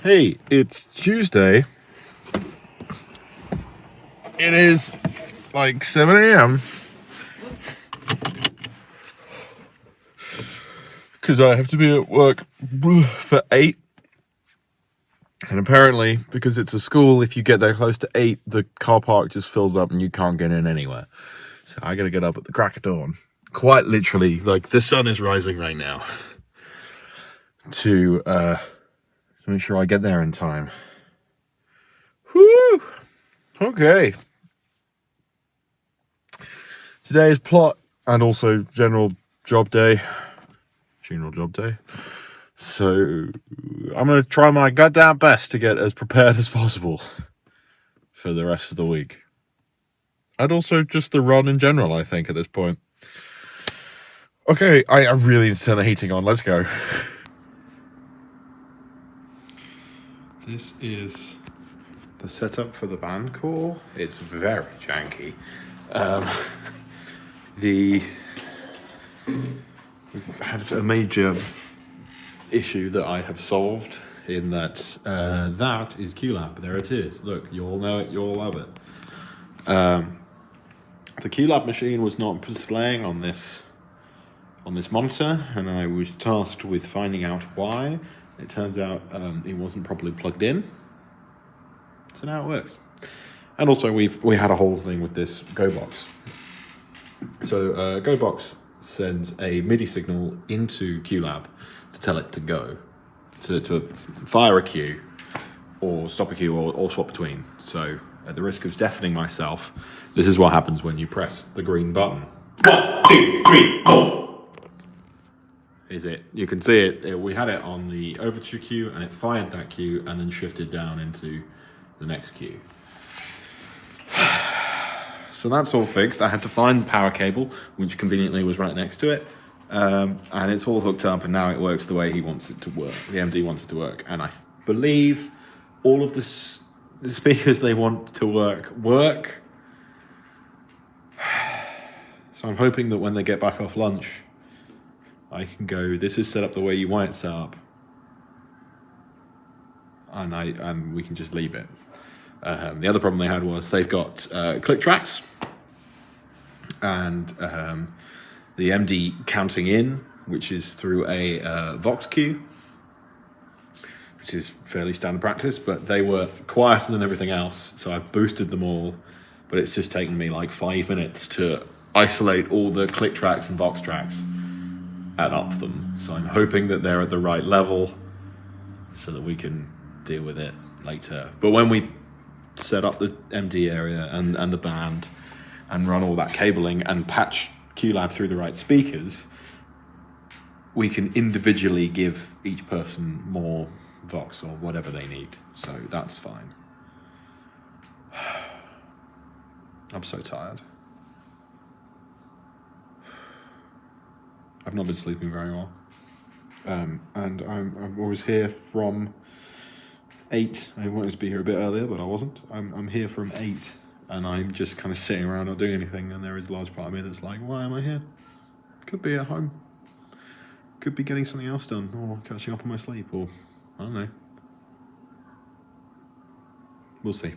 Hey, it's Tuesday. It is like 7 a.m. because I have to be at work for 8. And apparently, because it's a school, if you get there close to 8, the car park just fills up and you can't get in anywhere. So I gotta get up at the crack of dawn. Quite literally, like the sun is rising right now. To make sure I get there in time. Whew! Okay. Today is plot and also general job day. So I'm going to try my goddamn best to get as prepared as possible for the rest of the week. And also just the run in general, I think, at this point. Okay, I really need to turn the heating on. Let's go. This is the setup for the band call. It's very janky. We've had a major issue that I have solved in that that is QLab. There it is. Look, you all know it, you all love it. The QLab machine was not displaying on this monitor, and I was tasked with finding out why. It turns out it wasn't properly plugged in. So now it works. And also we had a whole thing with this Go box. So Go box sends a MIDI signal into QLab to tell it to go, to fire a cue, or stop a cue, or swap between. So at the risk of deafening myself, this is what happens when you press the green button. 1, 2, 3, 4. You can see it. We had it on the overture cue, and it fired that cue, and then shifted down into the next cue. So that's all fixed. I had to find the power cable, which conveniently was right next to it. And it's all hooked up, and now it works the way he wants it to work. The MD wants it to work. And I believe all of the speakers they want to work. So I'm hoping that when they get back off lunch, I can go, this is set up the way you want it set up. And we can just leave it. The other problem they had was they've got click tracks and the MD counting in, which is through a Vox cue, which is fairly standard practice, but they were quieter than everything else, so I boosted them all, but it's just taken me like 5 minutes to isolate all the click tracks and Vox tracks and up them. So I'm hoping that they're at the right level so that we can deal with it later. But when we set up the MD area and the band and run all that cabling and patch QLab through the right speakers, we can individually give each person more Vox or whatever they need. So that's fine. I'm so tired. I've not been sleeping very well. And I'm always here from 8. I wanted to be here a bit earlier, but I wasn't. I'm here from 8, and I'm just kind of sitting around not doing anything, and there is a large part of me that's like, why am I here? Could be at home. Could be getting something else done, or catching up on my sleep, or I don't know. We'll see.